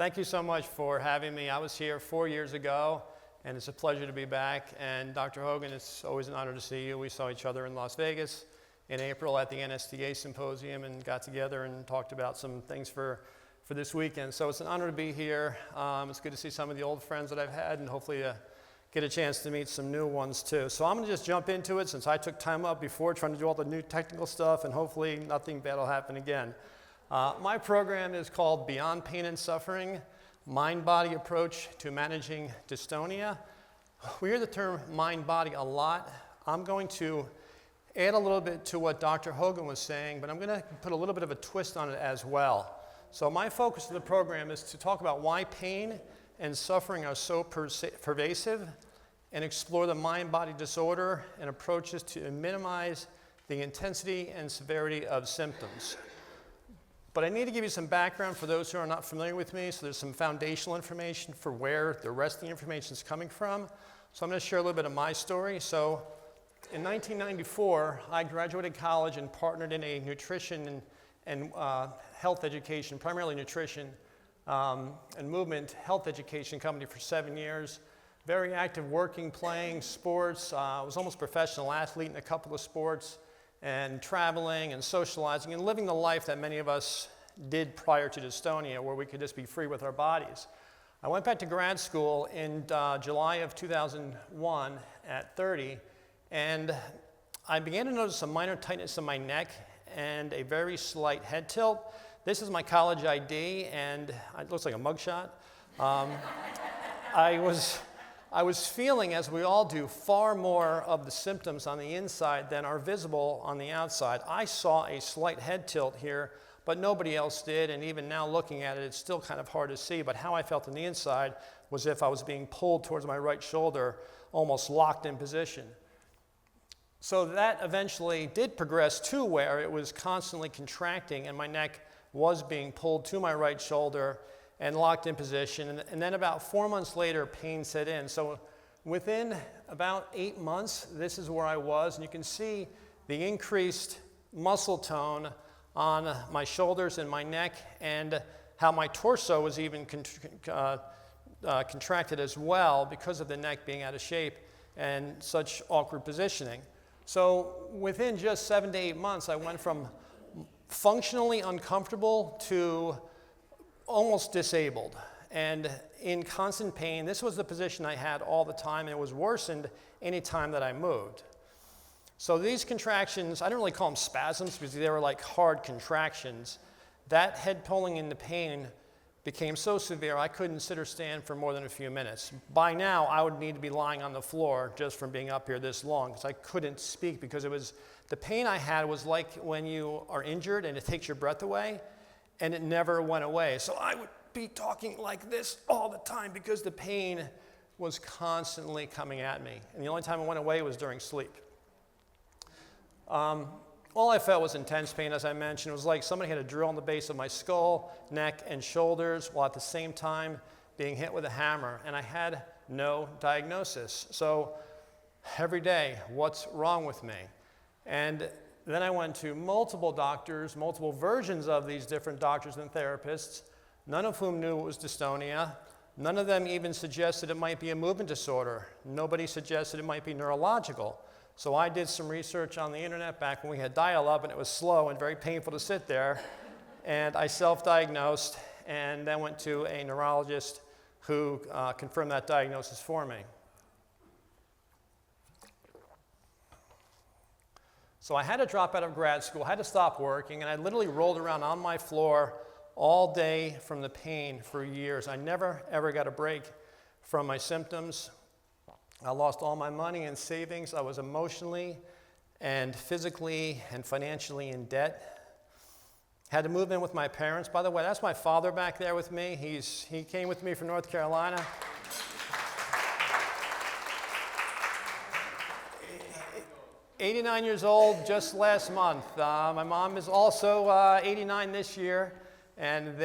Thank you so much for having me. I was here 4 years ago, and it's a pleasure to be back. And Dr. Hogan, it's always an honor to see you. We saw each other in Las Vegas in April at the NSTA Symposium and got together and talked about some things for this weekend. So it's an honor to be here. It's good to see some of the old friends that I've had and hopefully get a chance to meet some new ones too. So I'm going to just jump into it since I took time up before trying to do all the new technical stuff, and hopefully nothing bad will happen again. My program is called Beyond Pain and Suffering, Mind-Body Approach to Managing Dystonia. We hear the term mind-body a lot. I'm going to add a little bit to what Dr. Hogan was saying, but I'm going to put a little bit of a twist on it as well. So my focus of the program is to talk about why pain and suffering are so pervasive and explore the mind-body disorder and approaches to minimize the intensity and severity of symptoms. But I need to give you some background for those who are not familiar with me, so there's some foundational information for where the rest of the information is coming from. So I'm going to share a little bit of my story. So in 1994, I graduated college and partnered in a nutrition and health education, primarily nutrition and movement health education company for 7 years. Very active working, playing sports. I was almost a professional athlete in a couple of sports, and traveling and socializing and living the life that many of us did prior to dystonia, where we could just be free with our bodies. I went back to grad school in July of 2001 at 30, and I began to notice some minor tightness in my neck and a very slight head tilt. This is my college ID, and it looks like a mugshot. I was feeling, as we all do, far more of the symptoms on the inside than are visible on the outside. I saw a slight head tilt here, but nobody else did, and even now looking at it, it's still kind of hard to see, but how I felt on the inside was if I was being pulled towards my right shoulder, almost locked in position. So that eventually did progress to where it was constantly contracting and my neck was being pulled to my right shoulder and locked in position. And then about 4 months later, pain set in. So within about 8 months, this is where I was. And you can see the increased muscle tone on my shoulders and my neck, and how my torso was even contracted as well because of the neck being out of shape and such awkward positioning. So within just 7 to 8 months, I went from functionally uncomfortable to almost disabled and in constant pain. This was the position I had all the time, and it was worsened any time that I moved. So these contractions, I don't really call them spasms because they were like hard contractions. That head pulling in the pain became so severe I couldn't sit or stand for more than a few minutes. By now, I would need to be lying on the floor just from being up here this long because I couldn't speak, because the pain I had was like when you are injured and it takes your breath away, and it never went away. So I would be talking like this all the time because the pain was constantly coming at me. And the only time it went away was during sleep. All I felt was intense pain, as I mentioned. It was like somebody had a drill in the base of my skull, neck, and shoulders, while at the same time being hit with a hammer. And I had no diagnosis. So every day, what's wrong with me? And then I went to multiple doctors, multiple versions of these different doctors and therapists, none of whom knew it was dystonia. None of them even suggested it might be a movement disorder. Nobody suggested it might be neurological. So I did some research on the internet back when we had dial-up, and it was slow and very painful to sit there. And I self-diagnosed and then went to a neurologist who confirmed that diagnosis for me. So I had to drop out of grad school, had to stop working, and I literally rolled around on my floor all day from the pain for years. I never, ever got a break from my symptoms. I lost all my money and savings. I was emotionally and physically and financially in debt. Had to move in with my parents. By the way, that's my father back there with me. He came with me from North Carolina. 89 years old just last month. My mom is also 89 this year, and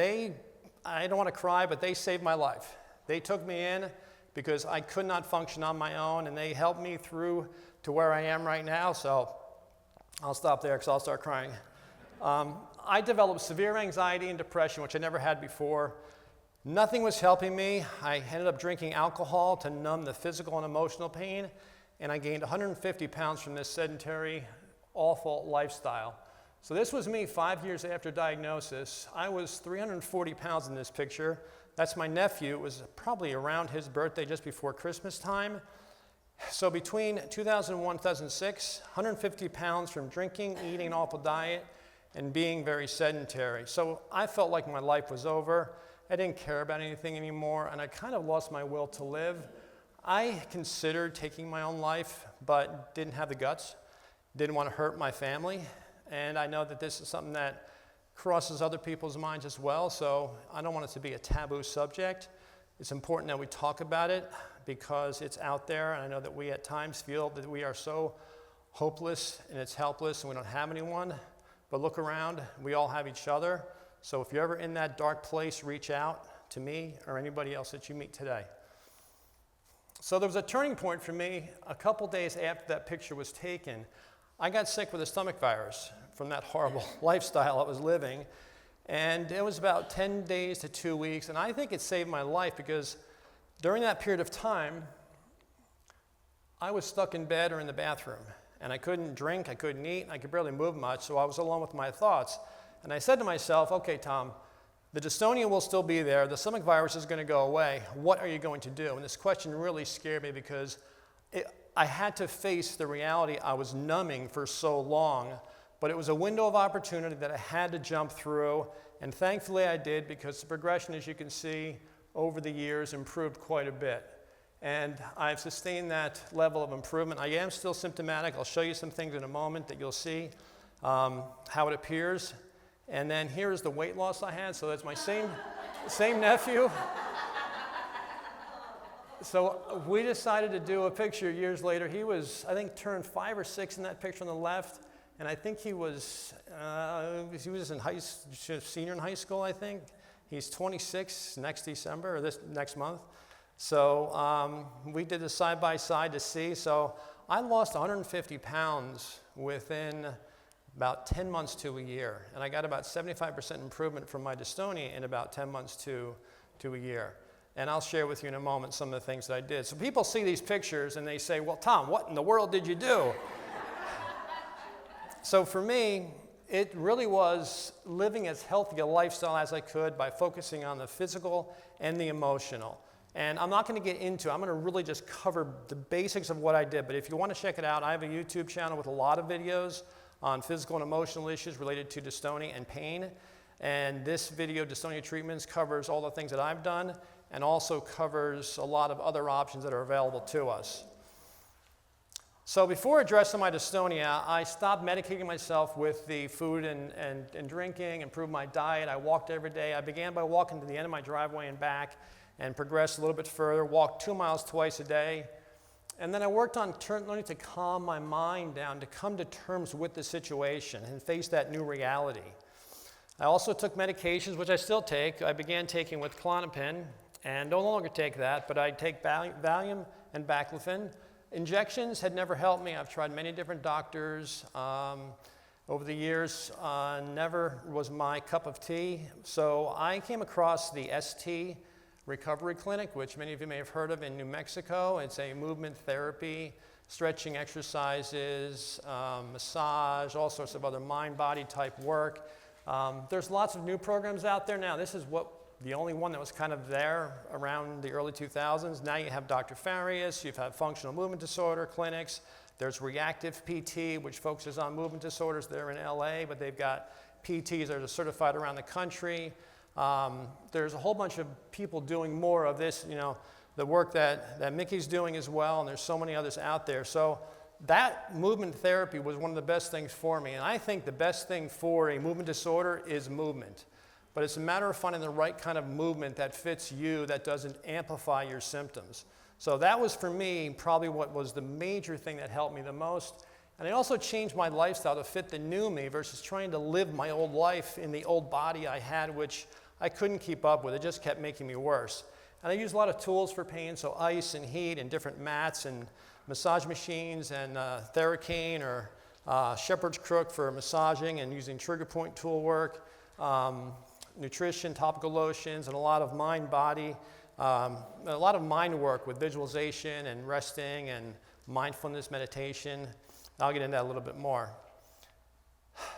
I don't want to cry, but they saved my life. They took me in because I could not function on my own, and they helped me through to where I am right now. So I'll stop there because I'll start crying. I developed severe anxiety and depression, which I never had before. Nothing was helping me. I ended up drinking alcohol to numb the physical and emotional pain, and I gained 150 pounds from this sedentary, awful lifestyle. So this was me 5 years after diagnosis. I was 340 pounds in this picture. That's my nephew. It was probably around his birthday, just before Christmas time. So between 2001 and 2006, 150 pounds from drinking, eating an awful diet, and being very sedentary. So I felt like my life was over. I didn't care about anything anymore, and I kind of lost my will to live. I considered taking my own life, but didn't have the guts, didn't want to hurt my family, and I know that this is something that crosses other people's minds as well, so I don't want it to be a taboo subject. It's important that we talk about it because it's out there, and I know that we at times feel that we are so hopeless and it's helpless and we don't have anyone, but look around, we all have each other. So if you're ever in that dark place, reach out to me or anybody else that you meet today. So there was a turning point for me a couple days after that picture was taken. I got sick with a stomach virus from that horrible lifestyle I was living. And it was about 10 days to 2 weeks. And I think it saved my life because during that period of time, I was stuck in bed or in the bathroom. And I couldn't drink, I couldn't eat, I could barely move much. So I was alone with my thoughts. And I said to myself, okay, Tom, the dystonia will still be there. The stomach virus is going to go away. What are you going to do? And this question really scared me because I had to face the reality I was numbing for so long. But it was a window of opportunity that I had to jump through. And thankfully I did because the progression, as you can see, over the years improved quite a bit. And I've sustained that level of improvement. I am still symptomatic. I'll show you some things in a moment that you'll see how it appears. And then here's the weight loss I had. So that's my same nephew. So we decided to do a picture years later. He was, I think, turned 5 or 6 in that picture on the left. And I think he was in senior in high school, I think. He's 26 next December, or this next month. So we did a side-by-side to see. So I lost 150 pounds within about 10 months to a year. And I got about 75% improvement from my dystonia in about 10 months to a year. And I'll share with you in a moment some of the things that I did. So people see these pictures and they say, well, Tom, what in the world did you do? So for me, it really was living as healthy a lifestyle as I could by focusing on the physical and the emotional. And I'm not going to get into it. I'm going to really just cover the basics of what I did. But if you want to check it out, I have a YouTube channel with a lot of videos on physical and emotional issues related to dystonia and pain. And this video, Dystonia Treatments, covers all the things that I've done and also covers a lot of other options that are available to us. So before addressing my dystonia, I stopped medicating myself with the food and drinking, improved my diet. I walked every day. I began by walking to the end of my driveway and back and progressed a little bit further, walked 2 miles twice a day. And then I worked on learning to calm my mind down, to come to terms with the situation and face that new reality. I also took medications, which I still take. I began taking with Klonopin, and no longer take that, but I take Valium and Baclofen. Injections had never helped me. I've tried many different doctors over the years. Never was my cup of tea. So I came across the ST Recovery Clinic, which many of you may have heard of in New Mexico. It's a movement therapy, stretching exercises, massage, all sorts of other mind-body type work. There's lots of new programs out there now. This is the only one that was kind of there around the early 2000s. Now you have Dr. Farias, you've had functional movement disorder clinics. There's Reactive PT, which focuses on movement disorders. They're in LA, but they've got PTs that are certified around the country. There's a whole bunch of people doing more of this, the work that Mickey's doing as well, and there's so many others out there. So that movement therapy was one of the best things for me. And I think the best thing for a movement disorder is movement. But it's a matter of finding the right kind of movement that fits you, that doesn't amplify your symptoms. So that was, for me, probably what was the major thing that helped me the most. And it also changed my lifestyle to fit the new me versus trying to live my old life in the old body I had, which I couldn't keep up with. It just kept making me worse. And I use a lot of tools for pain, so ice and heat and different mats and massage machines and Theracane or shepherd's crook for massaging and using trigger point tool work. nutrition, topical lotions, and a lot of mind-body, a lot of mind work with visualization and resting and mindfulness meditation. I'll get into that a little bit more.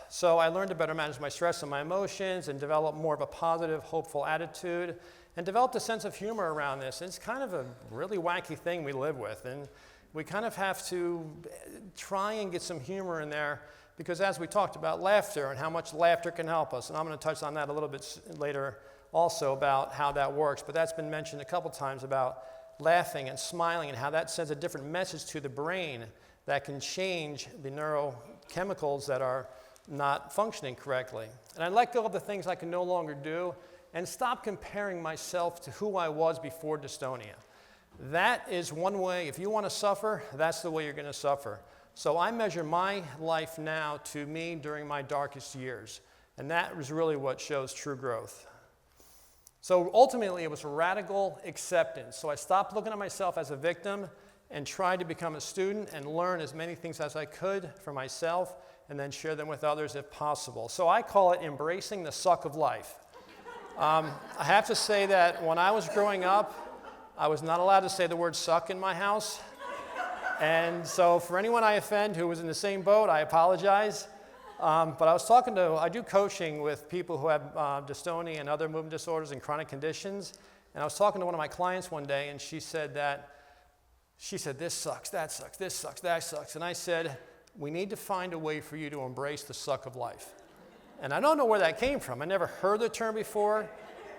So I learned to better manage my stress and my emotions and develop more of a positive, hopeful attitude and developed a sense of humor around this. And it's kind of a really wacky thing we live with. And we kind of have to try and get some humor in there because as we talked about laughter and how much laughter can help us, and I'm going to touch on that a little bit later also about how that works, but that's been mentioned a couple times about laughing and smiling and how that sends a different message to the brain that can change the neurochemicals that are not functioning correctly. And I let go of the things I can no longer do and stop comparing myself to who I was before dystonia. That is one way, if you want to suffer, that's the way you're going to suffer. So I measure my life now to me during my darkest years. And that was really what shows true growth. So ultimately, it was radical acceptance. So I stopped looking at myself as a victim and tried to become a student and learn as many things as I could for myself and then share them with others if possible. So I call it embracing the suck of life. I have to say that when I was growing up, I was not allowed to say the word suck in my house. And so for anyone I offend who was in the same boat, I apologize. But I do coaching with people who have dystonia and other movement disorders and chronic conditions. And I was talking to one of my clients one day, and she said, this sucks, that sucks, this sucks, that sucks. And I said, we need to find a way for you to embrace the suck of life. And I don't know where that came from. I never heard the term before.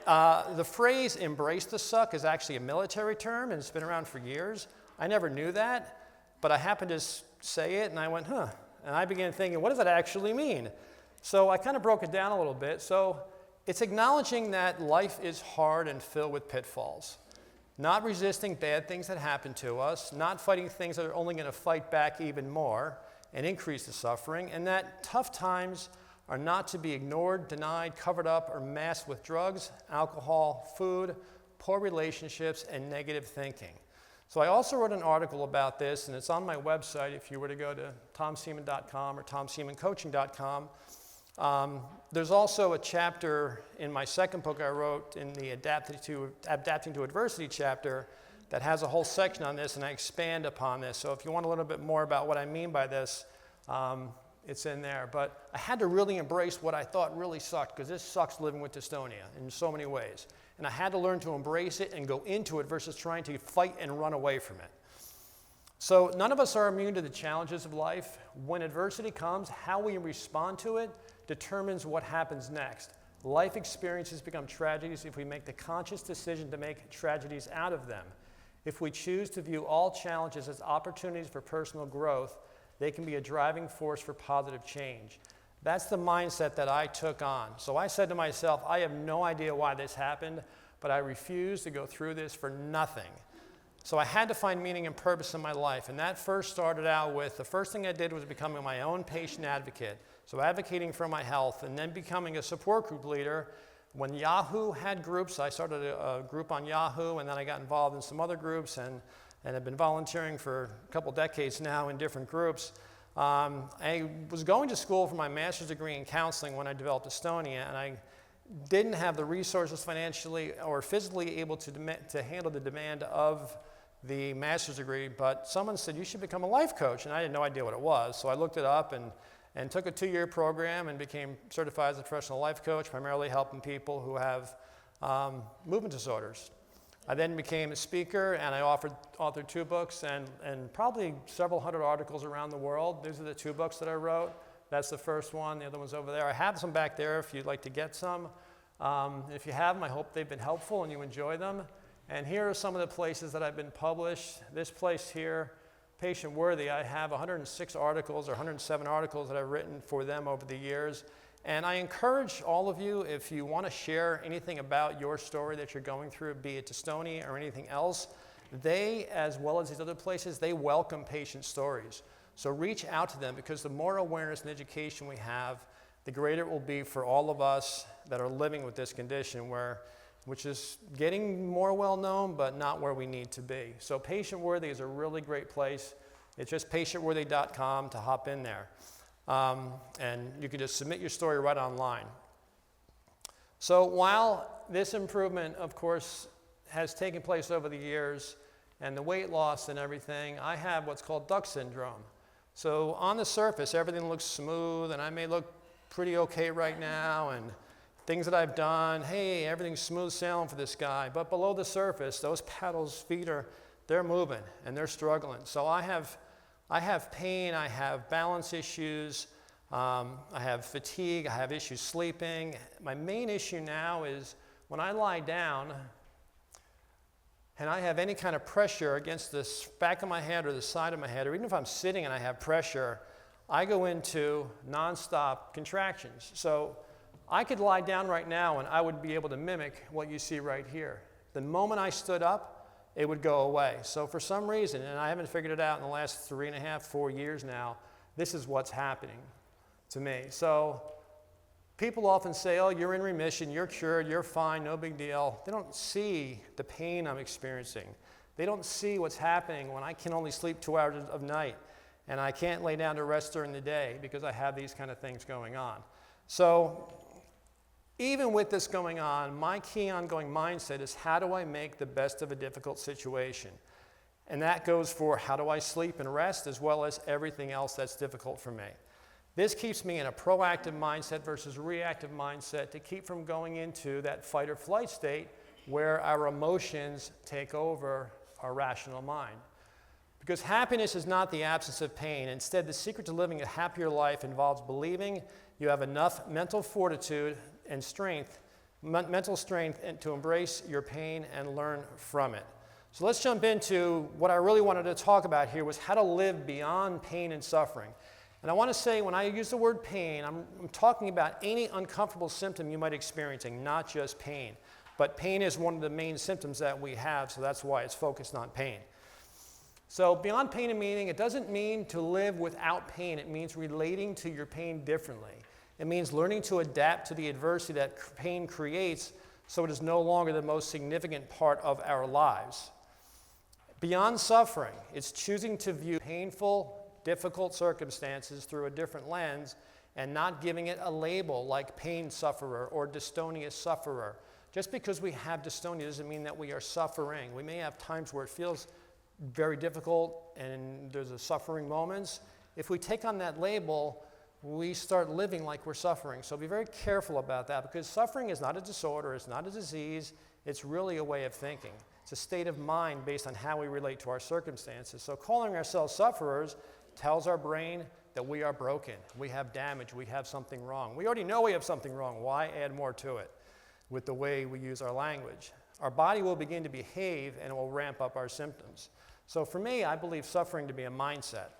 The phrase embrace the suck is actually a military term, and it's been around for years. I never knew that, but I happened to say it, and I went, huh. And I began thinking, what does that actually mean? So I kind of broke it down a little bit. So it's acknowledging that life is hard and filled with pitfalls. Not resisting bad things that happen to us, not fighting things that are only going to fight back even more and increase the suffering, and that tough times are not to be ignored, denied, covered up, or masked with drugs, alcohol, food, poor relationships, and negative thinking. So I also wrote an article about this, and it's on my website if you were to go to tomseaman.com or tomseamancoaching.com. There's also a chapter in my second book I wrote in the Adapting to Adversity chapter that has a whole section on this, and I expand upon this. So if you want a little bit more about what I mean by this, it's in there. But I had to really embrace what I thought really sucked, because this sucks living with dystonia in so many ways. And I had to learn to embrace it and go into it versus trying to fight and run away from it. So none of us are immune to the challenges of life. When adversity comes, how we respond to it determines what happens next. Life experiences become tragedies if we make the conscious decision to make tragedies out of them. If we choose to view all challenges as opportunities for personal growth, they can be a driving force for positive change. That's the mindset that I took on. So I said to myself, I have no idea why this happened, but I refuse to go through this for nothing. So I had to find meaning and purpose in my life. And that first started out with, the first thing I did was becoming my own patient advocate. So advocating for my health, and then becoming a support group leader. When Yahoo had groups, I started a group on Yahoo, and then I got involved in some other groups, and have been volunteering for a couple decades now in different groups. I was going to school for my master's degree in counseling when I developed dystonia, and I didn't have the resources financially or physically able to handle the demand of the master's degree, but someone said, you should become a life coach, and I had no idea what it was. So I looked it up and took a 2-year program and became certified as a professional life coach, primarily helping people who have movement disorders. I then became a speaker, and I authored 2 books and probably several hundred articles around the world. These are the 2 books that I wrote. That's the first one. The other one's over there. I have some back there if you'd like to get some. If you have them, I hope they've been helpful and you enjoy them. And here are some of the places that I've been published. This place here, Patient Worthy, I have 106 articles or 107 articles that I've written for them over the years. And I encourage all of you, if you want to share anything about your story that you're going through, be it dystonia or anything else, they, as well as these other places, they welcome patient stories. So reach out to them, because the more awareness and education we have, the greater it will be for all of us that are living with this condition, which is getting more well known, but not where we need to be. So Patient Worthy is a really great place. It's just patientworthy.com to hop in there. And you can just submit your story right online. So while this improvement, of course, has taken place over the years, and the weight loss and everything, I have what's called duck syndrome. So on the surface, everything looks smooth, and I may look pretty okay right now, and things that I've done, hey, everything's smooth sailing for this guy. But below the surface, those paddles' feet they're moving, and they're struggling. So I have pain, I have balance issues, I have fatigue, I have issues sleeping. My main issue now is when I lie down, and I have any kind of pressure against the back of my head or the side of my head, or even if I'm sitting and I have pressure, I go into nonstop contractions. So I could lie down right now and I would be able to mimic what you see right here. The moment I stood up, it would go away. So for some reason, and I haven't figured it out in the last 3.5, 4 years now, this is what's happening to me. So people often say, oh, you're in remission, you're cured, you're fine, no big deal. They don't see the pain I'm experiencing. They don't see what's happening when I can only sleep 2 hours of night and I can't lay down to rest during the day because I have these kind of things going on. So even with this going on, my key ongoing mindset is how do I make the best of a difficult situation? And that goes for how do I sleep and rest as well as everything else that's difficult for me. This keeps me in a proactive mindset versus reactive mindset to keep from going into that fight or flight state where our emotions take over our rational mind. Because happiness is not the absence of pain. Instead, the secret to living a happier life involves believing you have enough mental fortitude and strength, mental strength to embrace your pain and learn from it. So let's jump into what I really wanted to talk about here was how to live beyond pain and suffering. And I want to say when I use the word pain, I'm talking about any uncomfortable symptom you might be experiencing, not just pain. But pain is one of the main symptoms that we have, so that's why it's focused on pain. So beyond pain and meaning, it doesn't mean to live without pain. It means relating to your pain differently. It means learning to adapt to the adversity that pain creates so it is no longer the most significant part of our lives. Beyond suffering, it's choosing to view painful, difficult circumstances through a different lens and not giving it a label like pain sufferer or dystonia sufferer. Just because we have dystonia doesn't mean that we are suffering. We may have times where it feels very difficult and there's a suffering moments. If we take on that label, we start living like we're suffering. So be very careful about that because suffering is not a disorder, it's not a disease, it's really a way of thinking. It's a state of mind based on how we relate to our circumstances. So calling ourselves sufferers tells our brain that we are broken, we have damage, we have something wrong. We already know we have something wrong. Why add more to it with the way we use our language? Our body will begin to behave and it will ramp up our symptoms. So for me, I believe suffering to be a mindset.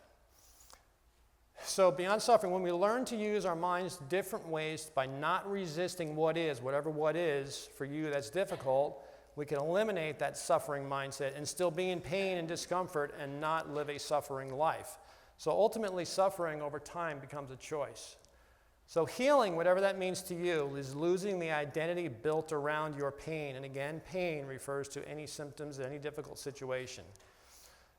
So beyond suffering, when we learn to use our minds different ways by not resisting what is, whatever what is for you that's difficult, we can eliminate that suffering mindset and still be in pain and discomfort and not live a suffering life. So ultimately, suffering over time becomes a choice. So healing, whatever that means to you, is losing the identity built around your pain. And again, pain refers to any symptoms, any difficult situation.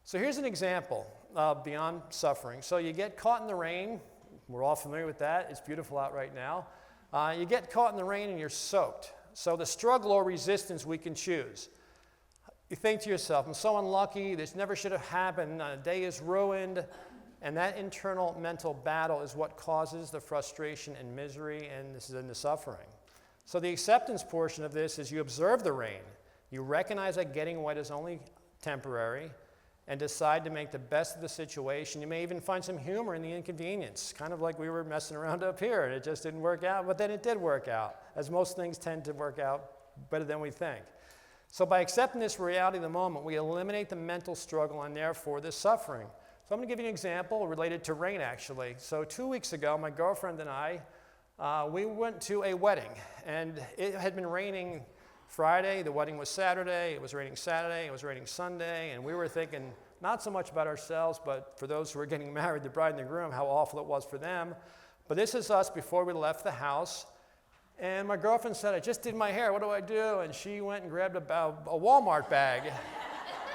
So here's an example of beyond suffering. So you get caught in the rain. We're all familiar with that. It's beautiful out right now. You get caught in the rain and you're soaked. So the struggle or resistance we can choose. You think to yourself, I'm so unlucky. This never should have happened. A day is ruined. And that internal mental battle is what causes the frustration and misery and this is in the suffering. So the acceptance portion of this is you observe the rain. You recognize that getting wet is only temporary and decide to make the best of the situation. You may even find some humor in the inconvenience, kind of like we were messing around up here and it just didn't work out, but then it did work out, as most things tend to work out better than we think. So by accepting this reality of the moment, we eliminate the mental struggle and therefore the suffering. So I'm going to give you an example related to rain, actually. So 2 weeks ago, my girlfriend and I, we went to a wedding. And it had been raining Friday. The wedding was Saturday. It was raining Saturday. It was raining Sunday. And we were thinking not so much about ourselves, but for those who were getting married, the bride and the groom, how awful it was for them. But this is us before we left the house. And my girlfriend said, I just did my hair. What do I do? And she went and grabbed a Walmart bag.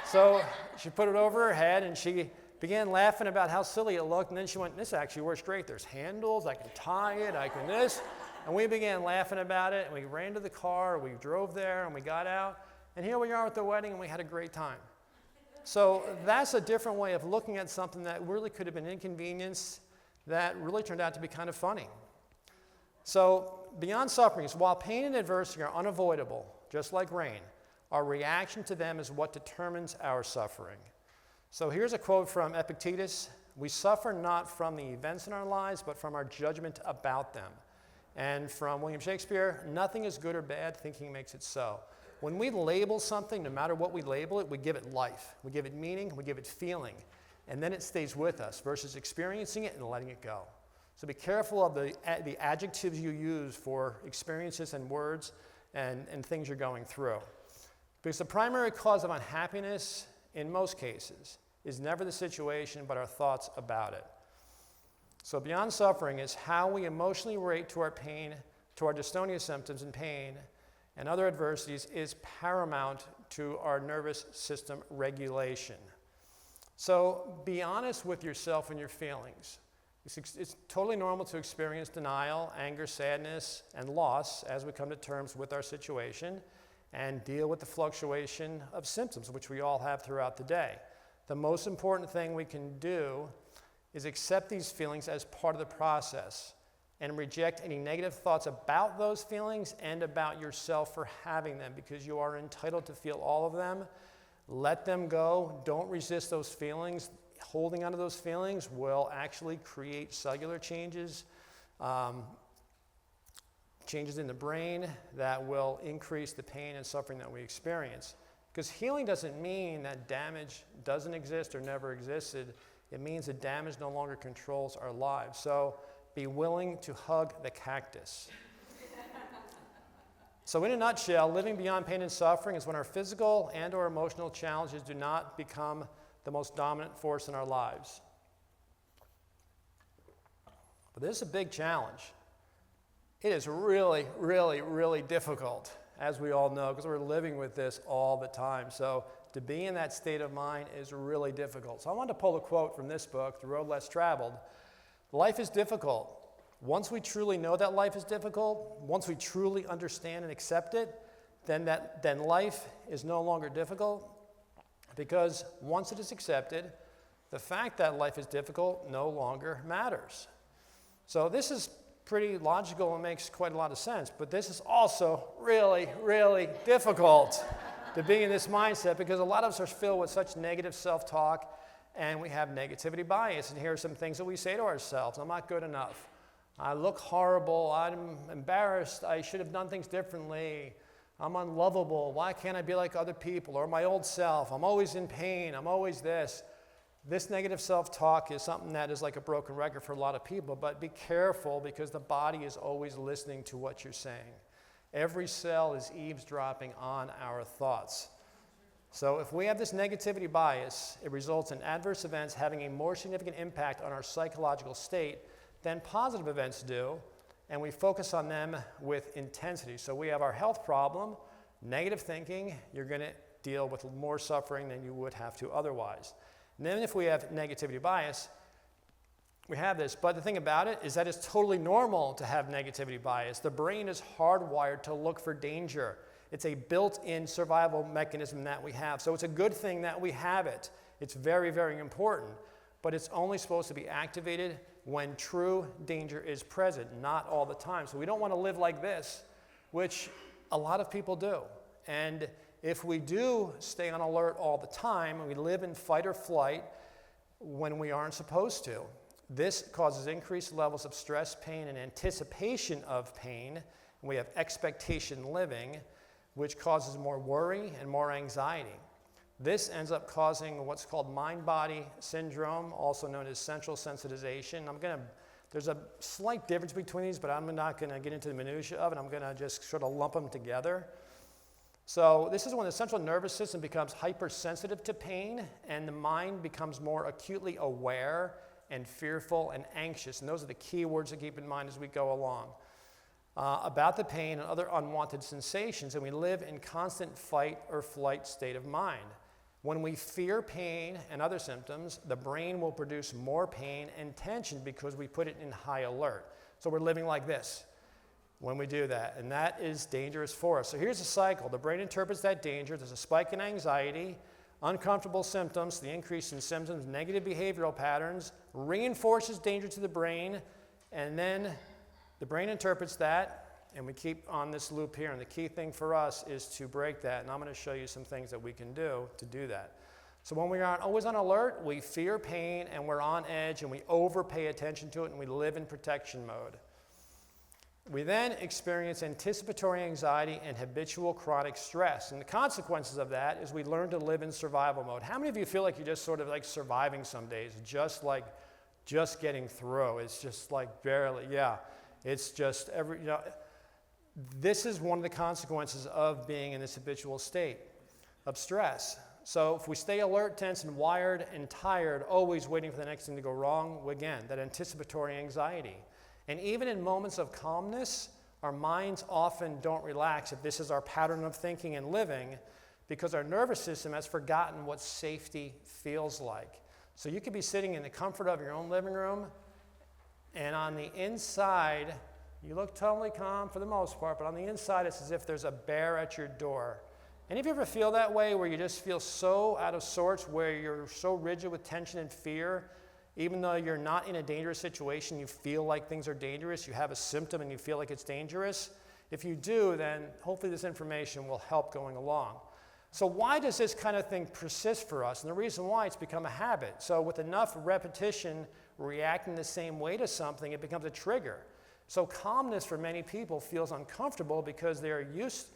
So she put it over her head and she began laughing about how silly it looked, and then she went, this actually works great. There's handles, I can tie it, I can this. And we began laughing about it, and we ran to the car, we drove there, and we got out, and here we are at the wedding, and we had a great time. So that's a different way of looking at something that really could have been inconvenience that really turned out to be kind of funny. So beyond sufferings, while pain and adversity are unavoidable, just like rain, our reaction to them is what determines our suffering. So here's a quote from Epictetus: "We suffer not from the events in our lives, but from our judgment about them." And from William Shakespeare: "Nothing is good or bad, thinking makes it so." When we label something, no matter what we label it, we give it life, we give it meaning, we give it feeling, and then it stays with us versus experiencing it and letting it go. So be careful of the adjectives you use for experiences and words and things you're going through. Because the primary cause of unhappiness, in most cases, is never the situation, but our thoughts about it. So beyond suffering is how we emotionally relate to our pain, to our dystonia symptoms and pain, and other adversities is paramount to our nervous system regulation. So be honest with yourself and your feelings. It's totally normal to experience denial, anger, sadness, and loss as we come to terms with our situation and deal with the fluctuation of symptoms, which we all have throughout the day. The most important thing we can do is accept these feelings as part of the process and reject any negative thoughts about those feelings and about yourself for having them, because you are entitled to feel all of them. Let them go. Don't resist those feelings. Holding onto those feelings will actually create cellular changes, changes in the brain that will increase the pain and suffering that we experience. Because healing doesn't mean that damage doesn't exist or never existed. It means that damage no longer controls our lives. So be willing to hug the cactus. So in a nutshell, living beyond pain and suffering is when our physical and or emotional challenges do not become the most dominant force in our lives. But this is a big challenge. It is really, really, really difficult, as we all know, because we're living with this all the time. So to be in that state of mind is really difficult. So I wanted to pull a quote from this book, The Road Less Traveled. Life is difficult. Once we truly know that life is difficult, once we truly understand and accept it, then life is no longer difficult, because once it is accepted, the fact that life is difficult no longer matters. So this is pretty logical and makes quite a lot of sense, but this is also really, really difficult to be in this mindset, because a lot of us are filled with such negative self-talk, and we have negativity bias. And here are some things that we say to ourselves: I'm not good enough. I look horrible. I'm embarrassed. I should have done things differently. I'm unlovable. Why can't I be like other people? Or my old self. I'm always in pain. I'm always this. This negative self-talk is something that is like a broken record for a lot of people, but be careful, because the body is always listening to what you're saying. Every cell is eavesdropping on our thoughts. So if we have this negativity bias, it results in adverse events having a more significant impact on our psychological state than positive events do, and we focus on them with intensity. So we have our health problem, negative thinking, you're going to deal with more suffering than you would have to otherwise. And then if we have negativity bias, we have this, but the thing about it is that it's totally normal to have negativity bias. The brain is hardwired to look for danger. It's a built-in survival mechanism that we have. So it's a good thing that we have it. It's very, very important. But it's only supposed to be activated when true danger is present, not all the time. So we don't want to live like this, which a lot of people do. And if we do stay on alert all the time, and we live in fight or flight when we aren't supposed to, this causes increased levels of stress, pain, and anticipation of pain. And we have expectation living, which causes more worry and more anxiety. This ends up causing what's called mind-body syndrome, also known as central sensitization. There's a slight difference between these, but I'm not going to get into the minutia of it. I'm going to just sort of lump them together. So this is when the central nervous system becomes hypersensitive to pain, and the mind becomes more acutely aware and fearful and anxious. And those are the key words to keep in mind as we go along. About the pain and other unwanted sensations, and we live in constant fight or flight state of mind. When we fear pain and other symptoms, the brain will produce more pain and tension because we put it in high alert. So we're living like this. when we do that, and that is dangerous for us. So here's the cycle. The brain interprets that danger. There's a spike in anxiety, uncomfortable symptoms, the increase in symptoms, negative behavioral patterns, reinforces danger to the brain, and then the brain interprets that, and we keep on this loop here. And the key thing for us is to break that, and I'm going to show you some things that we can do to do that. So when we aren't always on alert, we fear pain, and we're on edge, and we overpay attention to it, and we live in protection mode. We then experience anticipatory anxiety and habitual chronic stress. And the consequences of that is we learn to live in survival mode. How many of you feel like you're just sort of like surviving some days, just getting through? It's just like barely, yeah. It's just this is one of the consequences of being in this habitual state of stress. So if we stay alert, tense, and wired and tired, always waiting for the next thing to go wrong, again, that anticipatory anxiety. And even in moments of calmness, our minds often don't relax if this is our pattern of thinking and living, because our nervous system has forgotten what safety feels like. So you could be sitting in the comfort of your own living room, and on the inside, you look totally calm for the most part, but on the inside, it's as if there's a bear at your door. Any of you ever feel that way, where you just feel so out of sorts, where you're so rigid with tension and fear? Even though you're not in a dangerous situation, you feel like things are dangerous. You have a symptom and you feel like it's dangerous. If you do, then hopefully this information will help going along. So why does this kind of thing persist for us? And the reason why, it's become a habit. So with enough repetition, reacting the same way to something, it becomes a trigger. So calmness for many people feels uncomfortable because they are used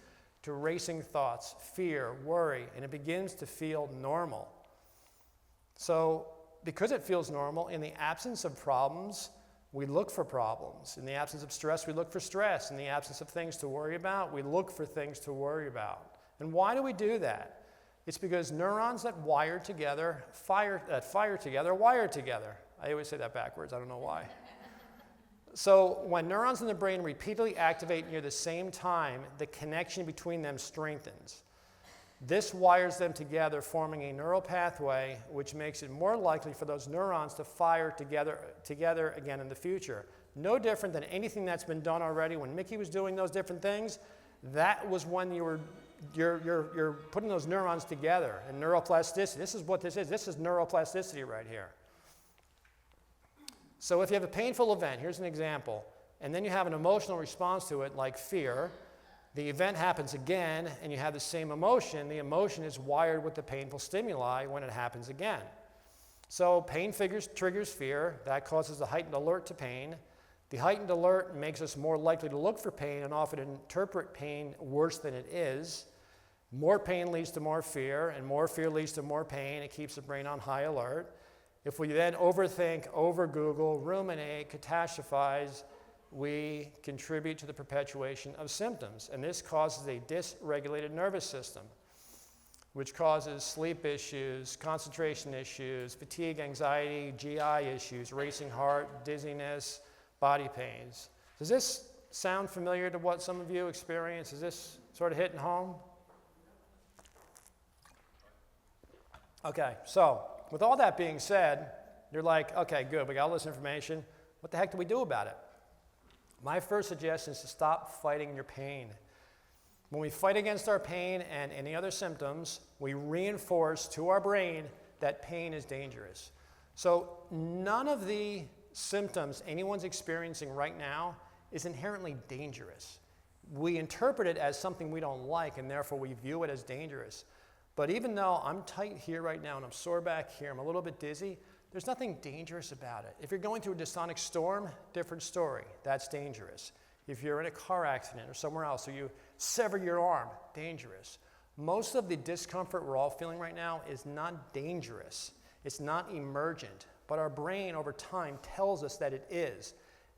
to racing thoughts, fear, worry, and it begins to feel normal. So because it feels normal, in the absence of problems, we look for problems. In the absence of stress, we look for stress. In the absence of things to worry about, we look for things to worry about. And why do we do that? It's because neurons that fire together, are wired together. I always say that backwards, I don't know why. So when neurons in the brain repeatedly activate near the same time, the connection between them strengthens. This wires them together, forming a neural pathway, which makes it more likely for those neurons to fire together again in the future. No different than anything that's been done already. When Mickey was doing those different things, that was when you're putting those neurons together. And neuroplasticity, this is what this is. This is neuroplasticity right here. So if you have a painful event, here's an example, and then you have an emotional response to it, like fear. The event happens again, and you have the same emotion. The emotion is wired with the painful stimuli when it happens again. So pain triggers fear. That causes a heightened alert to pain. The heightened alert makes us more likely to look for pain and often interpret pain worse than it is. More pain leads to more fear, and more fear leads to more pain. It keeps the brain on high alert. If we then overthink, over-Google, ruminate, catastrophize, we contribute to the perpetuation of symptoms. And this causes a dysregulated nervous system, which causes sleep issues, concentration issues, fatigue, anxiety, GI issues, racing heart, dizziness, body pains. Does this sound familiar to what some of you experience? Is this sort of hitting home? Okay, so with all that being said, you're like, okay, good, we got all this information. What the heck do we do about it? My first suggestion is to stop fighting your pain. When we fight against our pain and any other symptoms, we reinforce to our brain that pain is dangerous. So none of the symptoms anyone's experiencing right now is inherently dangerous. We interpret it as something we don't like, and therefore we view it as dangerous. But even though I'm tight here right now and I'm sore back here, I'm a little bit dizzy, there's nothing dangerous about it. If you're going through a dystonic storm, different story. That's dangerous. If you're in a car accident or somewhere else, or you sever your arm, dangerous. Most of the discomfort we're all feeling right now is not dangerous. It's not emergent. But our brain over time tells us that it is.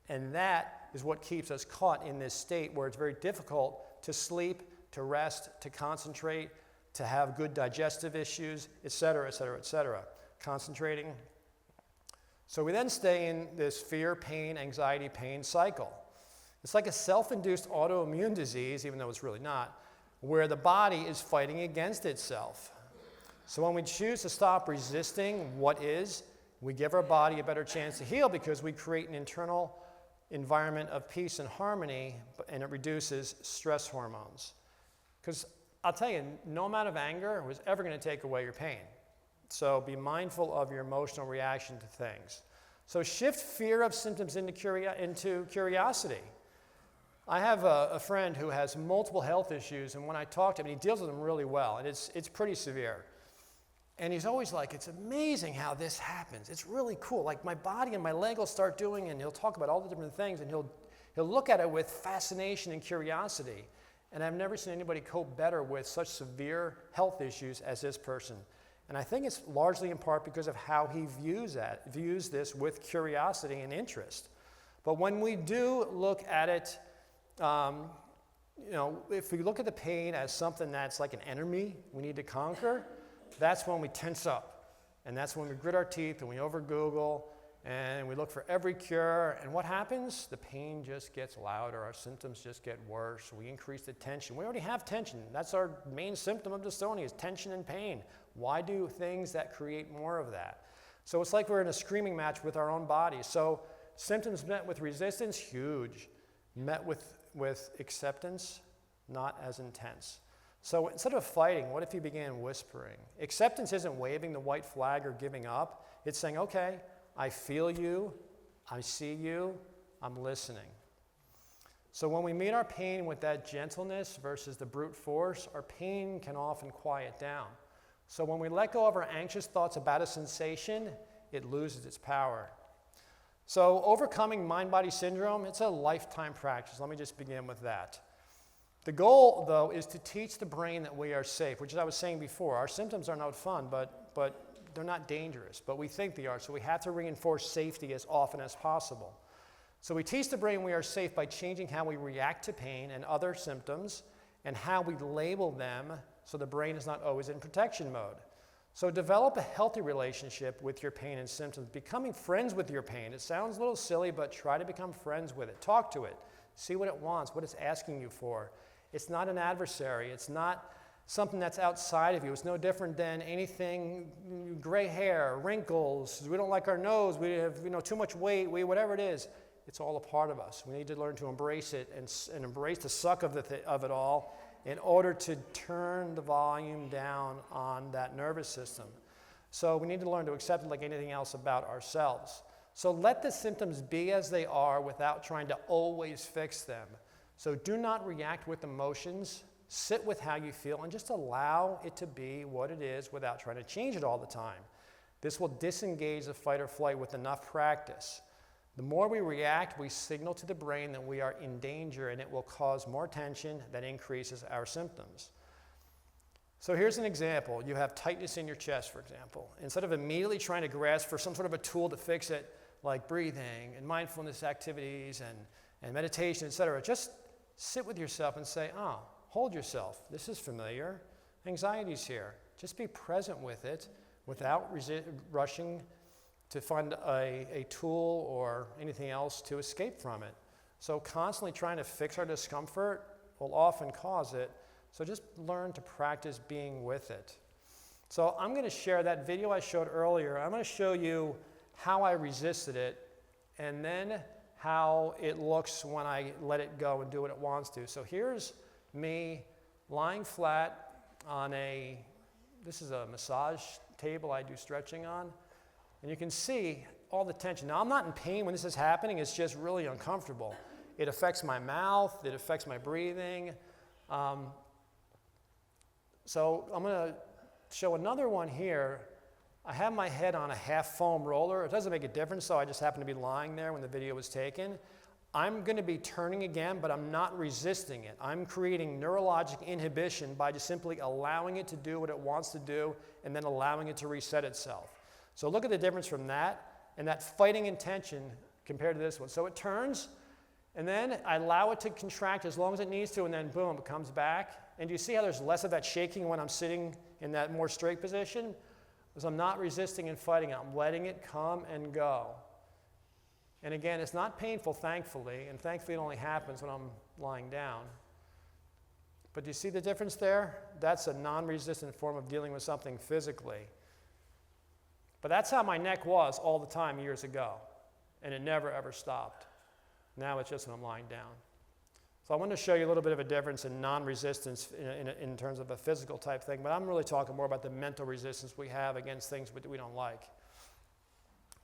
And that is what keeps us caught in this state where it's very difficult to sleep, to rest, to concentrate, to have good digestive issues, et cetera, et cetera, et cetera. Concentrating. So we then stay in this fear, pain, anxiety, pain cycle. It's like a self-induced autoimmune disease, even though it's really not, where the body is fighting against itself. So when we choose to stop resisting what is, we give our body a better chance to heal because we create an internal environment of peace and harmony, and it reduces stress hormones. Because I'll tell you, no amount of anger was ever going to take away your pain. So be mindful of your emotional reaction to things. So shift fear of symptoms into curiosity. I have a friend who has multiple health issues, and when I talk to him, he deals with them really well, and it's pretty severe. And he's always like, it's amazing how this happens. It's really cool. Like my body and my leg will start doing, and he'll talk about all the different things, and he'll look at it with fascination and curiosity. And I've never seen anybody cope better with such severe health issues as this person. And I think it's largely in part because of how he views this with curiosity and interest. But when we do look at it, if we look at the pain as something that's like an enemy we need to conquer, that's when we tense up. And that's when we grit our teeth and we over-Google and we look for every cure. And what happens? The pain just gets louder. Our symptoms just get worse. We increase the tension. We already have tension. That's our main symptom of dystonia is tension and pain. Why do things that create more of that? So it's like we're in a screaming match with our own bodies. So symptoms met with resistance, huge. Met with acceptance, not as intense. So instead of fighting, what if you began whispering? Acceptance isn't waving the white flag or giving up. It's saying, okay, I feel you, I see you, I'm listening. So when we meet our pain with that gentleness versus the brute force, our pain can often quiet down. So when we let go of our anxious thoughts about a sensation, it loses its power. So overcoming mind-body syndrome, it's a lifetime practice. Let me just begin with that. The goal, though, is to teach the brain that we are safe, which, as I was saying before, our symptoms are not fun, but they're not dangerous, but we think they are, so we have to reinforce safety as often as possible. So we teach the brain we are safe by changing how we react to pain and other symptoms and how we label them so the brain is not always in protection mode. So develop a healthy relationship with your pain and symptoms, becoming friends with your pain. It sounds a little silly, but try to become friends with it. Talk to it. See what it wants, what it's asking you for. It's not an adversary. It's not something that's outside of you. It's no different than anything, gray hair, wrinkles, we don't like our nose, we have too much weight, whatever it is. It's all a part of us. We need to learn to embrace it and embrace the suck of it all in order to turn the volume down on that nervous system. So we need to learn to accept it like anything else about ourselves. So let the symptoms be as they are without trying to always fix them. So do not react with emotions. Sit with how you feel and just allow it to be what it is without trying to change it all the time. This will disengage the fight or flight with enough practice. The more we react, we signal to the brain that we are in danger, and it will cause more tension that increases our symptoms. So here's an example. You have tightness in your chest, for example. Instead of immediately trying to grasp for some sort of a tool to fix it, like breathing and mindfulness activities and meditation, etc., just sit with yourself and say, oh, hold yourself. This is familiar. Anxiety's here. Just be present with it without rushing to find a tool or anything else to escape from it. So constantly trying to fix our discomfort will often cause it. So just learn to practice being with it. So I'm going to share that video I showed earlier. I'm going to show you how I resisted it and then how it looks when I let it go and do what it wants to. So here's me lying flat on this is a massage table I do stretching on. And you can see all the tension. Now, I'm not in pain when this is happening. It's just really uncomfortable. It affects my mouth. It affects my breathing. So I'm going to show another one here. I have my head on a half foam roller. It doesn't make a difference, so I just happen to be lying there when the video was taken. I'm going to be turning again, but I'm not resisting it. I'm creating neurologic inhibition by just simply allowing it to do what it wants to do and then allowing it to reset itself. So look at the difference from that and that fighting intention compared to this one. So it turns, and then I allow it to contract as long as it needs to, and then boom, it comes back. And do you see how there's less of that shaking when I'm sitting in that more straight position? Because I'm not resisting and fighting it. I'm letting it come and go. And again, it's not painful, thankfully, and thankfully it only happens when I'm lying down. But do you see the difference there? That's a non-resistant form of dealing with something physically. But that's how my neck was all the time years ago, and it never ever stopped. Now it's just when I'm lying down. So I want to show you a little bit of a difference in non-resistance in terms of a physical type thing, but I'm really talking more about the mental resistance we have against things that we don't like.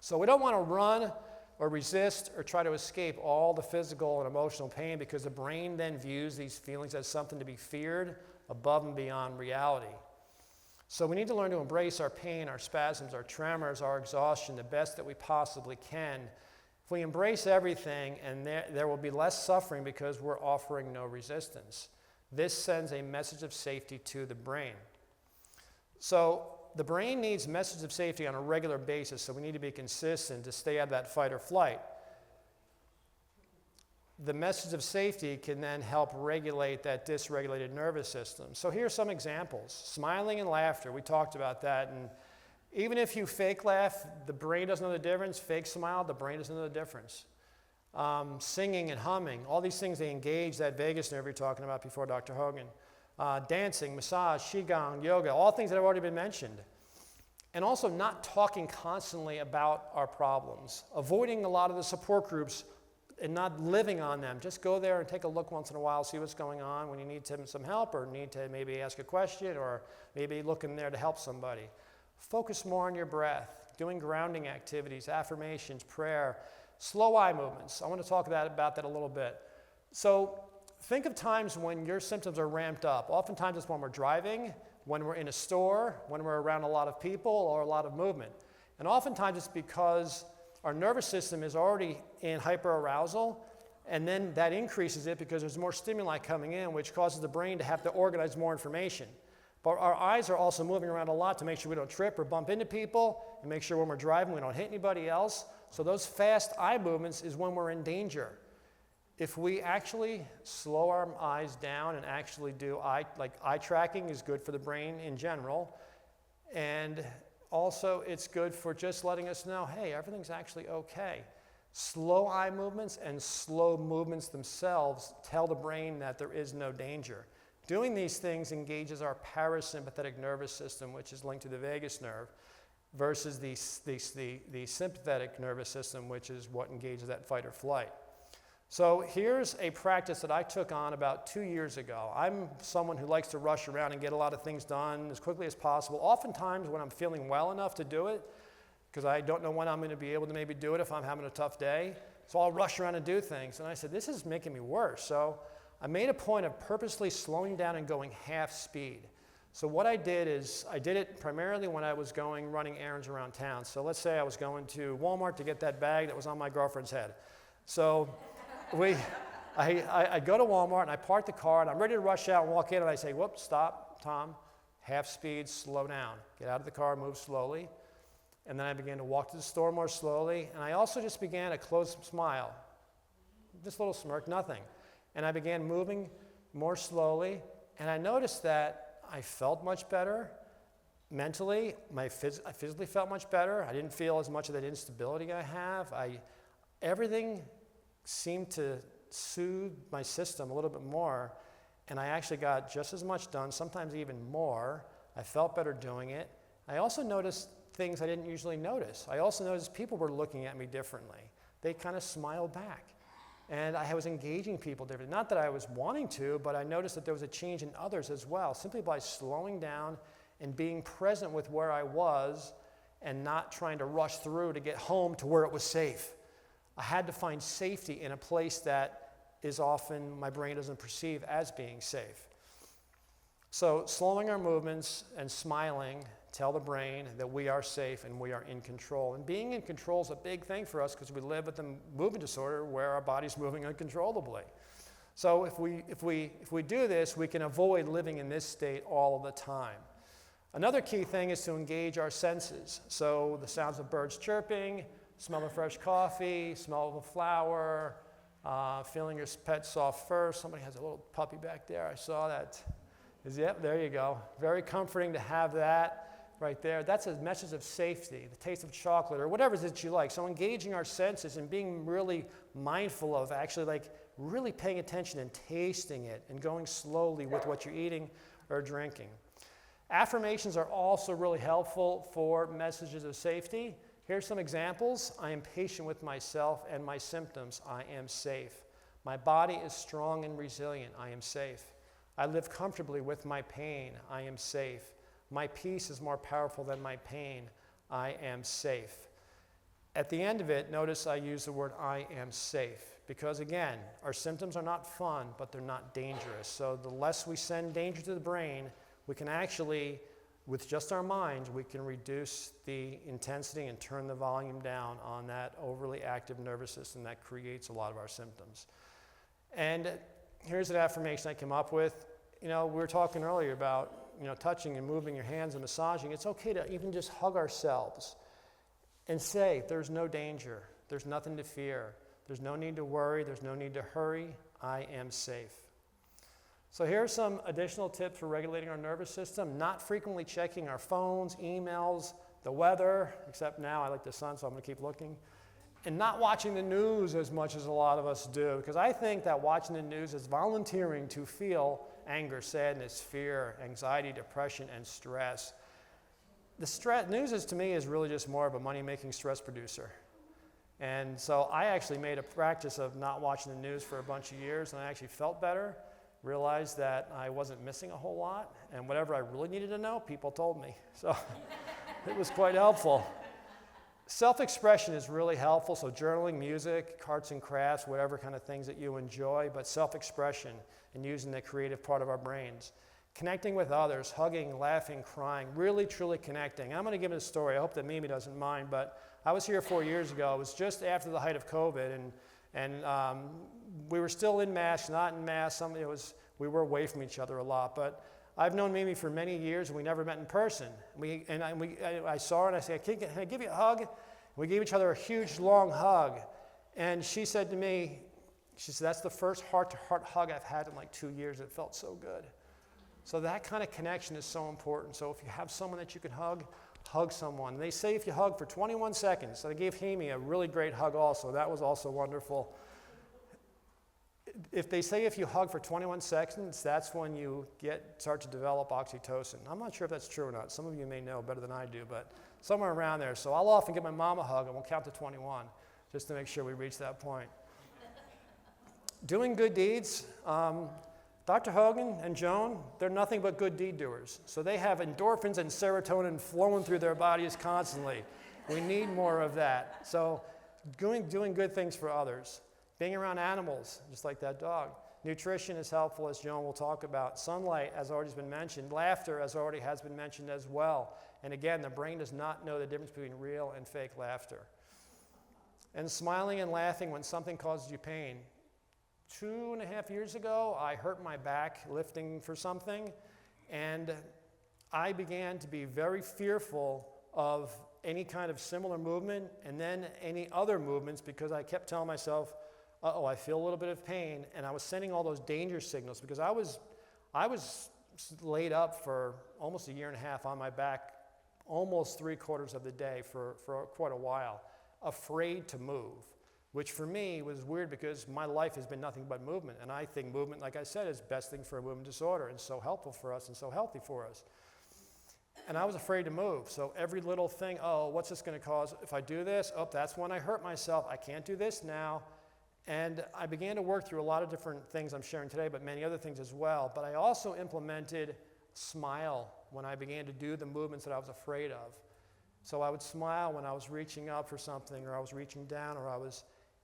So we don't want to run or resist or try to escape all the physical and emotional pain, because the brain then views these feelings as something to be feared above and beyond reality. So we need to learn to embrace our pain, our spasms, our tremors, our exhaustion the best that we possibly can. If we embrace everything, and there will be less suffering because we're offering no resistance. This sends a message of safety to the brain. So the brain needs messages of safety on a regular basis, so we need to be consistent to stay out of that fight or flight. The message of safety can then help regulate that dysregulated nervous system. So here's some examples. Smiling and laughter, we talked about that. And even if you fake laugh, the brain doesn't know the difference. Fake smile, the brain doesn't know the difference. Singing and humming, all these things, they engage that vagus nerve you're talking about before, Dr. Hogan. Dancing, massage, qigong, yoga, all things that have already been mentioned. And also not talking constantly about our problems. Avoiding a lot of the support groups and not living on them. Just go there and take a look once in a while, see what's going on when you need some help, or need to maybe ask a question, or maybe look in there to help somebody. Focus more on your breath, doing grounding activities, affirmations, prayer, slow eye movements. I want to talk about that a little bit. So think of times when your symptoms are ramped up. Oftentimes it's when we're driving, when we're in a store, when we're around a lot of people or a lot of movement. And oftentimes it's because our nervous system is already in hyperarousal, and then that increases it because there's more stimuli coming in, which causes the brain to have to organize more information. But our eyes are also moving around a lot to make sure we don't trip or bump into people, and make sure when we're driving we don't hit anybody else. So those fast eye movements is when we're in danger. If we actually slow our eyes down and actually do eye tracking is good for the brain in general, and also it's good for just letting us know, hey, everything's actually okay. Slow eye movements and slow movements themselves tell the brain that there is no danger. Doing these things engages our parasympathetic nervous system, which is linked to the vagus nerve, versus the sympathetic nervous system, which is what engages that fight or flight. So here's a practice that I took on about 2 years ago. I'm someone who likes to rush around and get a lot of things done as quickly as possible. Oftentimes when I'm feeling well enough to do it, because I don't know when I'm going to be able to maybe do it if I'm having a tough day, so I'll rush around and do things. And I said, this is making me worse. So I made a point of purposely slowing down and going half speed. So what I did is, I did it primarily when I was running errands around town. So let's say I was going to Walmart to get that bag that was on my girlfriend's head. So I go to Walmart and I park the car and I'm ready to rush out and walk in, and I say, whoops, stop, Tom, half speed, slow down. Get out of the car, move slowly. And then I began to walk to the store more slowly, and I also just began a closed smile. This little smirk, nothing. And I began moving more slowly, and I noticed that I felt much better mentally. I physically felt much better. I didn't feel as much of that instability I have. Everything seemed to soothe my system a little bit more, and I actually got just as much done, sometimes even more. I felt better doing it. I also noticed things I didn't usually notice. I also noticed people were looking at me differently. They kind of smiled back. And I was engaging people differently. Not that I was wanting to, but I noticed that there was a change in others as well, simply by slowing down and being present with where I was and not trying to rush through to get home to where it was safe. I had to find safety in a place that is often my brain doesn't perceive as being safe. So slowing our movements and smiling tell the brain that we are safe and we are in control. And being in control is a big thing for us because we live with a movement disorder where our body's moving uncontrollably. So if we do this, we can avoid living in this state all of the time. Another key thing is to engage our senses. So the sounds of birds chirping, smell of fresh coffee, smell of a flower, feeling your pet's soft fur. Somebody has a little puppy back there. I saw that. Yep, there you go. Very comforting to have that right there. That's a message of safety, the taste of chocolate or whatever it is that you like. So engaging our senses and being really mindful of actually really paying attention and tasting it and going slowly with what you're eating or drinking. Affirmations are also really helpful for messages of safety. Here's some examples. I am patient with myself and my symptoms. I am safe. My body is strong and resilient. I am safe. I live comfortably with my pain. I am safe. My peace is more powerful than my pain. I am safe. At the end of it, notice I use the word I am safe because, again, our symptoms are not fun, but they're not dangerous. So the less we send danger to the brain, we can actually, with just our minds, we can reduce the intensity and turn the volume down on that overly active nervous system that creates a lot of our symptoms. And here's an affirmation I came up with. We were talking earlier about, touching and moving your hands and massaging. It's okay to even just hug ourselves and say, there's no danger. There's nothing to fear. There's no need to worry. There's no need to hurry. I am safe. So here are some additional tips for regulating our nervous system. Not frequently checking our phones, emails, the weather, except now I like the sun, so I'm going to keep looking. And not watching the news as much as a lot of us do, because I think that watching the news is volunteering to feel anger, sadness, fear, anxiety, depression, and stress. The news to me is really just more of a money-making stress producer. And so I actually made a practice of not watching the news for a bunch of years, and I actually felt better, realized that I wasn't missing a whole lot, and whatever I really needed to know, people told me. So it was quite helpful. Self-expression is really helpful, so journaling, music, arts and crafts, whatever kind of things that you enjoy, but self-expression and using the creative part of our brains. Connecting with others, hugging, laughing, crying, really, truly connecting. I'm going to give it a story. I hope that Mimi doesn't mind, but I was here 4 years ago. It was just after the height of COVID, and we were still in masks, not in masks. We were away from each other a lot, but I've known Mimi for many years, and we never met in person. I saw her, and I said, can I give you a hug? And we gave each other a huge, long hug. And she said to me, that's the first heart-to-heart hug I've had in like 2 years. It felt so good. So that kind of connection is so important. So if you have someone that you can hug someone. And they say if you hug for 21 seconds. So they gave Amy a really great hug also. That was also wonderful. If they say if you hug for 21 seconds, that's when you start to develop oxytocin. I'm not sure if that's true or not. Some of you may know better than I do, but somewhere around there. So I'll often give my mom a hug, and we'll count to 21 just to make sure we reach that point. Doing good deeds. Dr. Hogan and Joan, they're nothing but good deed doers. So they have endorphins and serotonin flowing through their bodies constantly. We need more of that. So doing good things for others. Being around animals, just like that dog. Nutrition is helpful, as Joan will talk about. Sunlight, as already has been mentioned. Laughter, as already has been mentioned as well. And again, the brain does not know the difference between real and fake laughter. And smiling and laughing when something causes you pain. 2.5 years ago, I hurt my back lifting for something, and I began to be very fearful of any kind of similar movement and then any other movements because I kept telling myself, uh-oh, I feel a little bit of pain, and I was sending all those danger signals because I was laid up for almost 1.5 years on my back almost 3/4 of the day for quite a while, afraid to move. Which for me was weird because my life has been nothing but movement. And I think movement, like I said, is the best thing for a movement disorder and so helpful for us and so healthy for us. And I was afraid to move. So every little thing, what's this going to cause? If I do this, that's when I hurt myself. I can't do this now. And I began to work through a lot of different things I'm sharing today, but many other things as well. But I also implemented smile when I began to do the movements that I was afraid of. So I would smile when I was reaching up for something, or I was reaching down,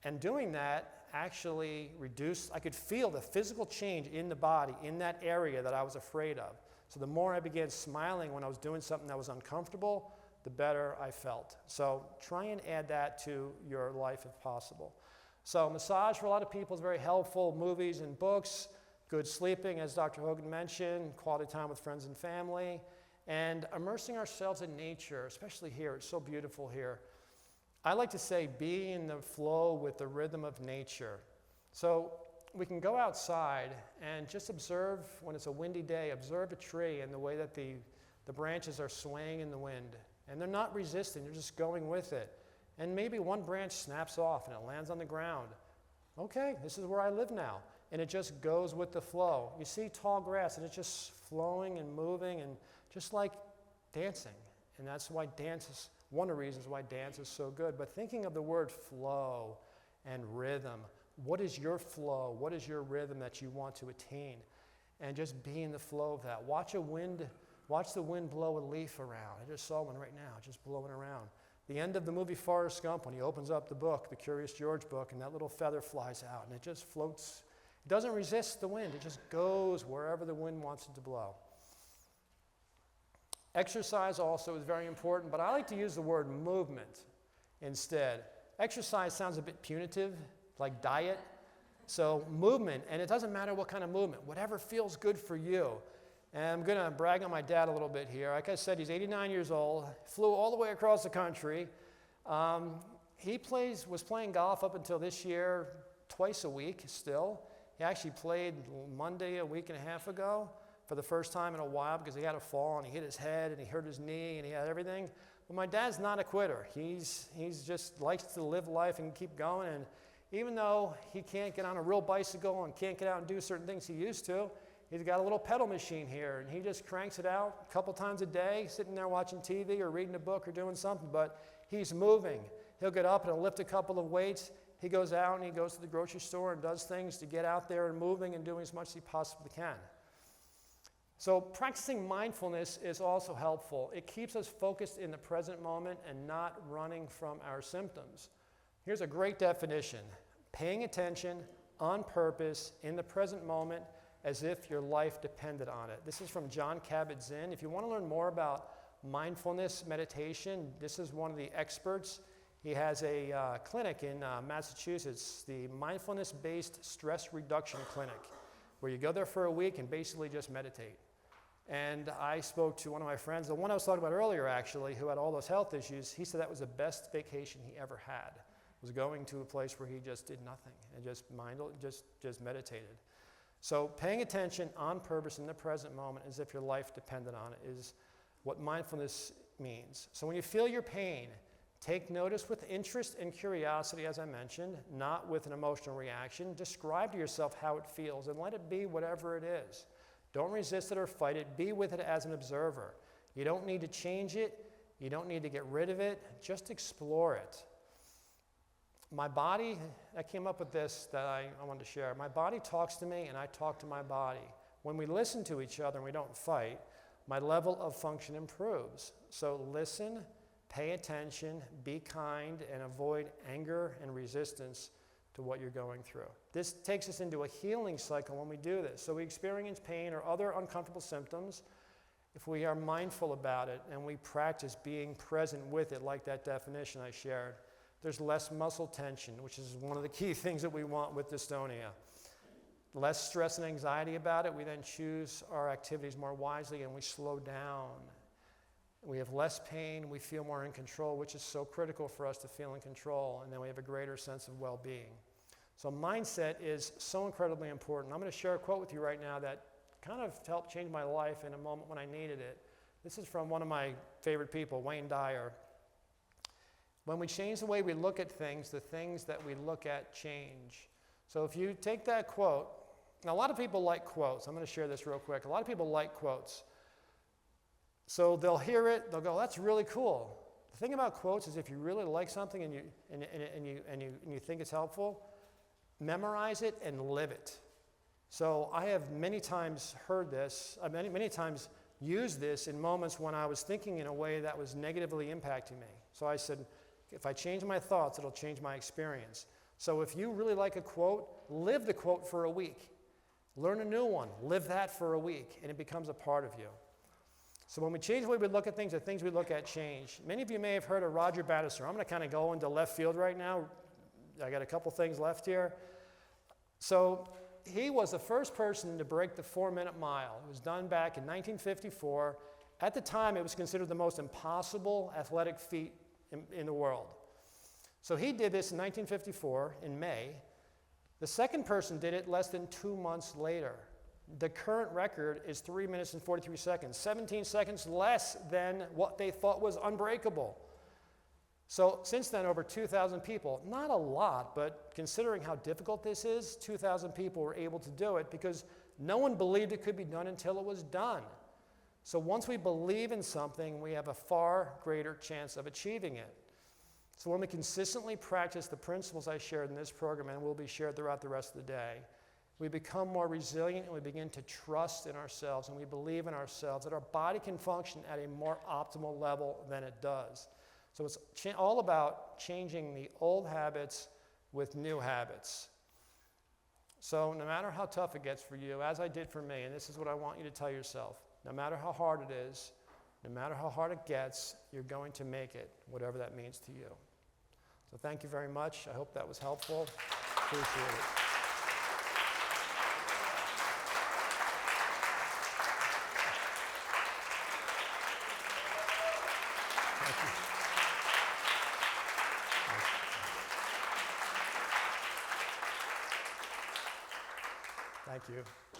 and doing that actually reduced, I could feel the physical change in the body, in that area that I was afraid of. So the more I began smiling when I was doing something that was uncomfortable, the better I felt. So try and add that to your life if possible. So massage for a lot of people is very helpful. Movies and books, good sleeping, as Dr. Hogan mentioned, quality time with friends and family, and immersing ourselves in nature, especially here. It's so beautiful here. I like to say be in the flow with the rhythm of nature. So we can go outside and just observe, when it's a windy day, observe a tree and the way that the branches are swaying in the wind. And they're not resisting, they're just going with it. And maybe one branch snaps off and it lands on the ground. Okay, this is where I live now. And it just goes with the flow. You see tall grass and it's just flowing and moving and just like dancing. And that's why dance is one of the reasons why dance is so good. But thinking of the word flow and rhythm, what is your flow? What is your rhythm that you want to attain? And just be in the flow of that. Watch the wind blow a leaf around. I just saw one right now, just blowing around. The end of the movie Forrest Gump, when he opens up the book, the Curious George book, and that little feather flies out, and it just floats. It doesn't resist the wind. It just goes wherever the wind wants it to blow. Exercise also is very important, but I like to use the word movement instead. Exercise sounds a bit punitive, like diet. So movement, and it doesn't matter what kind of movement, whatever feels good for you. And I'm going to brag on my dad a little bit here. Like I said, he's 89 years old, flew all the way across the country. He was playing golf up until this year twice a week still. He actually played Monday a week and a half ago for the first time in a while because he had a fall and he hit his head and he hurt his knee and he had everything. But my dad's not a quitter. He's just likes to live life and keep going. And even though he can't get on a real bicycle and can't get out and do certain things he used to, he's got a little pedal machine here, and he just cranks it out a couple times a day, sitting there watching TV or reading a book or doing something, but he's moving. He'll get up and he'll lift a couple of weights. He goes out and he goes to the grocery store and does things to get out there and moving and doing as much as he possibly can. So practicing mindfulness is also helpful. It keeps us focused in the present moment and not running from our symptoms. Here's a great definition: paying attention on purpose in the present moment as if your life depended on it. This is from John Kabat-Zinn. If you want to learn more about mindfulness meditation, this is one of the experts. He has a clinic in Massachusetts, the Mindfulness-Based Stress Reduction Clinic, where you go there for a week and basically just meditate. And I spoke to one of my friends, the one I was talking about earlier actually, who had all those health issues. He said that was the best vacation he ever had, was going to a place where he just did nothing and just meditated. So paying attention on purpose in the present moment as if your life depended on it is what mindfulness means. So when you feel your pain, take notice with interest and curiosity, as I mentioned, not with an emotional reaction. Describe to yourself how it feels and let it be whatever it is. Don't resist it or fight it. Be with it as an observer. You don't need to change it. You don't need to get rid of it. Just explore it. My body, I came up with this that I wanted to share. My body talks to me and I talk to my body. When we listen to each other and we don't fight, my level of function improves. So listen, pay attention, be kind, and avoid anger and resistance to what you're going through. This takes us into a healing cycle when we do this. So we experience pain or other uncomfortable symptoms. If we are mindful about it and we practice being present with it, like that definition I shared, there's less muscle tension, which is one of the key things that we want with dystonia. Less stress and anxiety about it. We then choose our activities more wisely and we slow down. We have less pain, we feel more in control, which is so critical for us to feel in control, and then we have a greater sense of well-being. So mindset is so incredibly important. I'm going to share a quote with you right now that kind of helped change my life in a moment when I needed it. This is from one of my favorite people, Wayne Dyer. When we change the way we look at things, the things that we look at change. So if you take that quote, now a lot of people like quotes. I'm going to share this real quick. A lot of people like quotes. So they'll hear it, they'll go, that's really cool. The thing about quotes is if you really like something and you think it's helpful, memorize it and live it. So I have many times heard this, many times used this in moments when I was thinking in a way that was negatively impacting me. So I said, if I change my thoughts, it'll change my experience. So if you really like a quote, live the quote for a week. Learn a new one, live that for a week, and it becomes a part of you. So when we change the way we look at things, the things we look at change. Many of you may have heard of Roger Bannister. I'm going to kind of go into left field right now. I got a couple things left here. So he was the first person to break the 4-minute mile. It was done back in 1954. At the time, it was considered the most impossible athletic feat in the world. So he did this in 1954 in May. The second person did it less than 2 months later. The current record is 3 minutes and 43 seconds, 17 seconds less than what they thought was unbreakable. So since then, over 2,000 people, not a lot, but considering how difficult this is, 2,000 people were able to do it because no one believed it could be done until it was done. So once we believe in something, we have a far greater chance of achieving it. So when we consistently practice the principles I shared in this program and will be shared throughout the rest of the day, we become more resilient and we begin to trust in ourselves and we believe in ourselves that our body can function at a more optimal level than it does. So it's all about changing the old habits with new habits. So no matter how tough it gets for you, as I did for me, and this is what I want you to tell yourself, no matter how hard it is, no matter how hard it gets, you're going to make it, whatever that means to you. So thank you very much. I hope that was helpful. Appreciate it. Thank you.